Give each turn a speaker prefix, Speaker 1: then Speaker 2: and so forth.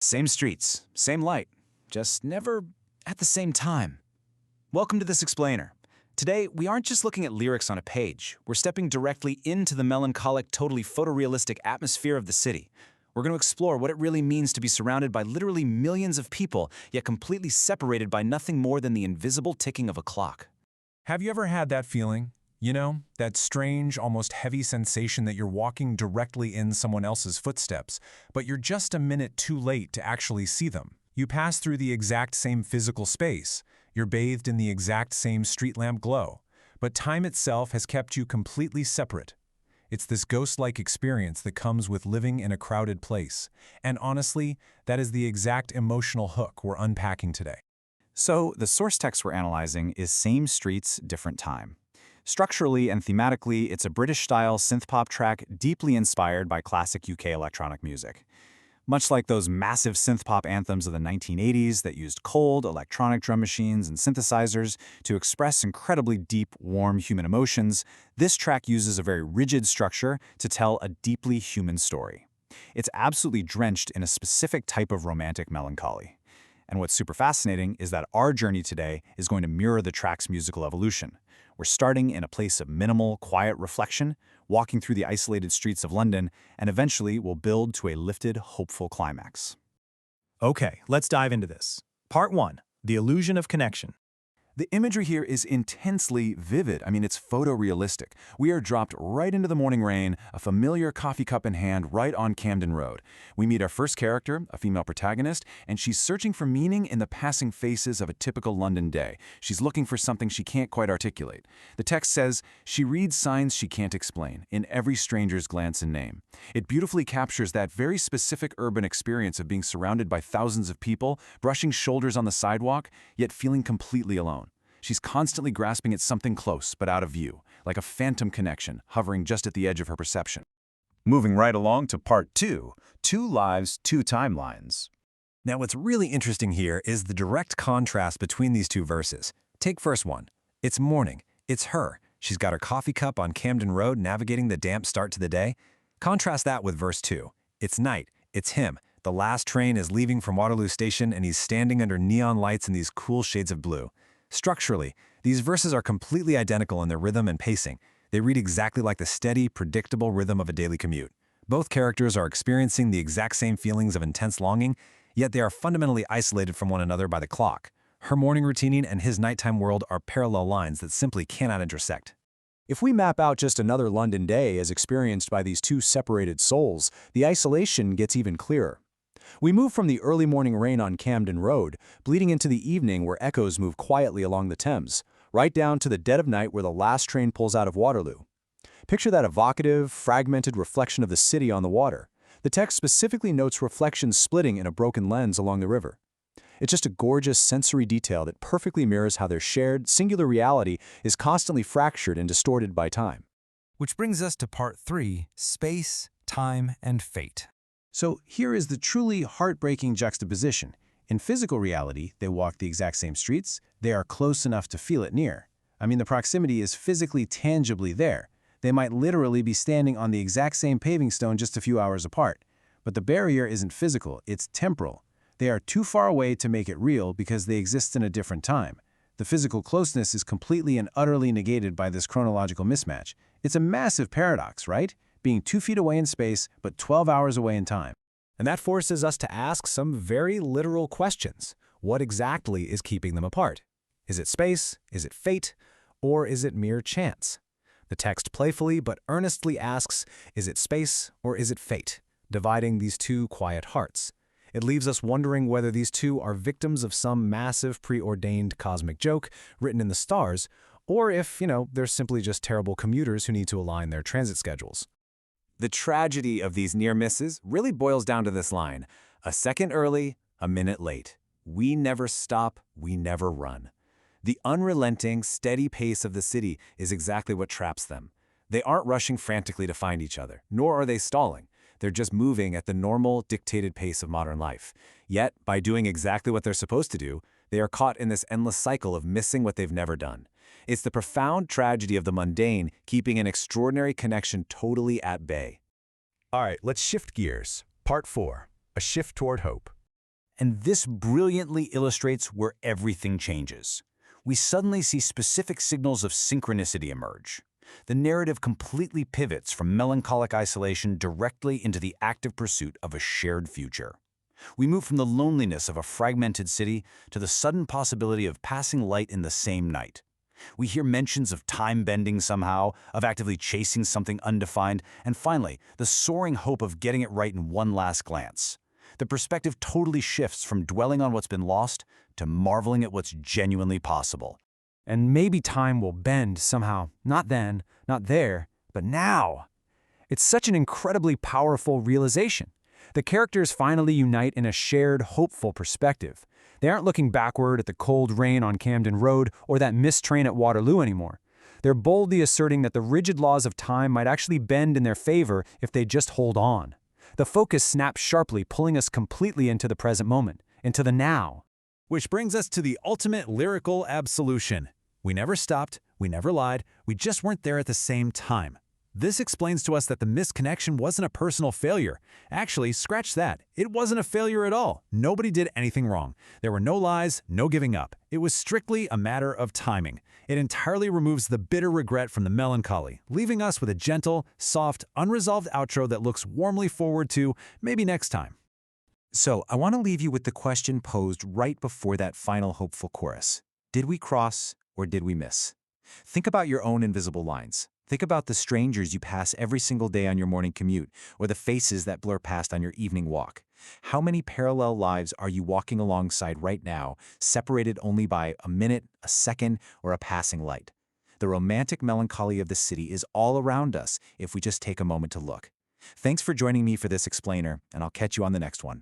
Speaker 1: Same streets, same light, just never at the same time. Welcome to This Explainer. Today, we aren't just looking at lyrics on a page. We're stepping directly into the melancholic, totally photorealistic atmosphere of the city. We're going to explore what it really means to be surrounded by literally millions of people, yet completely separated by nothing more than the invisible ticking of a clock.
Speaker 2: Have you ever had that feeling? You know, that strange, almost heavy sensation that you're walking directly in someone else's footsteps, but you're just a minute too late to actually see them. You pass through the exact same physical space. You're bathed in the exact same street lamp glow, but time itself has kept you completely separate. It's this ghost-like experience that comes with living in a crowded place. And honestly, that is the exact emotional hook we're unpacking today.
Speaker 1: So, the source text we're analyzing is Same Streets, Different Time. Structurally and thematically, it's a British-style synth-pop track deeply inspired by classic UK electronic music. Much like those massive synth-pop anthems of the 1980s that used cold, electronic drum machines and synthesizers to express incredibly deep, warm human emotions, this track uses a very rigid structure to tell a deeply human story. It's absolutely drenched in a specific type of romantic melancholy. And what's super fascinating is that our journey today is going to mirror the track's musical evolution. We're starting in a place of minimal, quiet reflection, walking through the isolated streets of London, and eventually we'll build to a lifted, hopeful climax.
Speaker 3: Okay, let's dive into this. Part 1. The illusion of connection.
Speaker 4: The imagery here is intensely vivid. It's photorealistic. We are dropped right into the morning rain, a familiar coffee cup in hand right on Camden Road. We meet our first character, a female protagonist, and she's searching for meaning in the passing faces of a typical London day. She's looking for something she can't quite articulate. The text says, she reads signs she can't explain, in every stranger's glance and name. It beautifully captures that very specific urban experience of being surrounded by thousands of people, brushing shoulders on the sidewalk, yet feeling completely alone. She's constantly grasping at something close but out of view, like a phantom connection hovering just at the edge of her perception.
Speaker 5: Moving right along to part 2, Two Lives, Two Timelines.
Speaker 3: Now, what's really interesting here is the direct contrast between these two verses. Take verse 1. It's morning. It's her. She's got her coffee cup on Camden Road navigating the damp start to the day. Contrast that with verse 2. It's night. It's him. The last train is leaving from Waterloo Station and he's standing under neon lights in these cool shades of blue. Structurally, these verses are completely identical in their rhythm and pacing. They read exactly like the steady, predictable rhythm of a daily commute. Both characters are experiencing the exact same feelings of intense longing, yet they are fundamentally isolated from one another by the clock. Her morning routine and his nighttime world are parallel lines that simply cannot intersect.
Speaker 6: If we map out just another London day as experienced by these two separated souls, the isolation gets even clearer. We move from the early morning rain on Camden Road, bleeding into the evening where echoes move quietly along the Thames, right down to the dead of night where the last train pulls out of Waterloo. Picture that evocative, fragmented reflection of the city on the water. The text specifically notes reflections splitting in a broken lens along the river. It's just a gorgeous sensory detail that perfectly mirrors how their shared, singular reality is constantly fractured and distorted by time.
Speaker 2: Which brings us to part 3, Space, Time, and Fate.
Speaker 6: So here is the truly heartbreaking juxtaposition. In physical reality, they walk the exact same streets. They are close enough to feel it near. The proximity is physically, tangibly there. They might literally be standing on the exact same paving stone just a few hours apart. But the barrier isn't physical, it's temporal. They are too far away to make it real because they exist in a different time. The physical closeness is completely and utterly negated by this chronological mismatch. It's a massive paradox, right? Being 2 feet away in space, but 12 hours away in time.
Speaker 3: And that forces us to ask some very literal questions. What exactly is keeping them apart? Is it space? Is it fate? Or is it mere chance? The text playfully but earnestly asks, is it space or is it fate? Dividing these two quiet hearts. It leaves us wondering whether these two are victims of some massive preordained cosmic joke written in the stars, or if, they're simply just terrible commuters who need to align their transit schedules.
Speaker 1: The tragedy of these near misses really boils down to this line: a second early, a minute late. We never stop, we never run. The unrelenting, steady pace of the city is exactly what traps them. They aren't rushing frantically to find each other, nor are they stalling. They're just moving at the normal, dictated pace of modern life. Yet, by doing exactly what they're supposed to do, they are caught in this endless cycle of missing what they've never done. It's the profound tragedy of the mundane keeping an extraordinary connection totally at bay.
Speaker 3: All right, let's shift gears. Part 4, A Shift Toward Hope.
Speaker 1: And this brilliantly illustrates where everything changes. We suddenly see specific signals of synchronicity emerge. The narrative completely pivots from melancholic isolation directly into the active pursuit of a shared future. We move from the loneliness of a fragmented city to the sudden possibility of passing light in the same night. We hear mentions of time bending somehow, of actively chasing something undefined, and finally, the soaring hope of getting it right in one last glance. The perspective totally shifts from dwelling on what's been lost to marveling at what's genuinely possible.
Speaker 6: And maybe time will bend somehow, not then, not there, but now. It's such an incredibly powerful realization. The characters finally unite in a shared, hopeful perspective. They aren't looking backward at the cold rain on Camden Road or that missed train at Waterloo anymore. They're boldly asserting that the rigid laws of time might actually bend in their favor if they just hold on. The focus snaps sharply, pulling us completely into the present moment, into the now.
Speaker 2: Which brings us to the ultimate lyrical absolution. We never stopped, we never lied, we just weren't there at the same time. This explains to us that the misconnection wasn't a personal failure. Actually, scratch that. It wasn't a failure at all. Nobody did anything wrong. There were no lies, no giving up. It was strictly a matter of timing. It entirely removes the bitter regret from the melancholy, leaving us with a gentle, soft, unresolved outro that looks warmly forward to maybe next time.
Speaker 3: So, I want to leave you with the question posed right before that final hopeful chorus. Did we cross or did we miss? Think about your own invisible lines. Think about the strangers you pass every single day on your morning commute, or the faces that blur past on your evening walk. How many parallel lives are you walking alongside right now, separated only by a minute, a second, or a passing light? The romantic melancholy of the city is all around us if we just take a moment to look. Thanks for joining me for this explainer, and I'll catch you on the next one.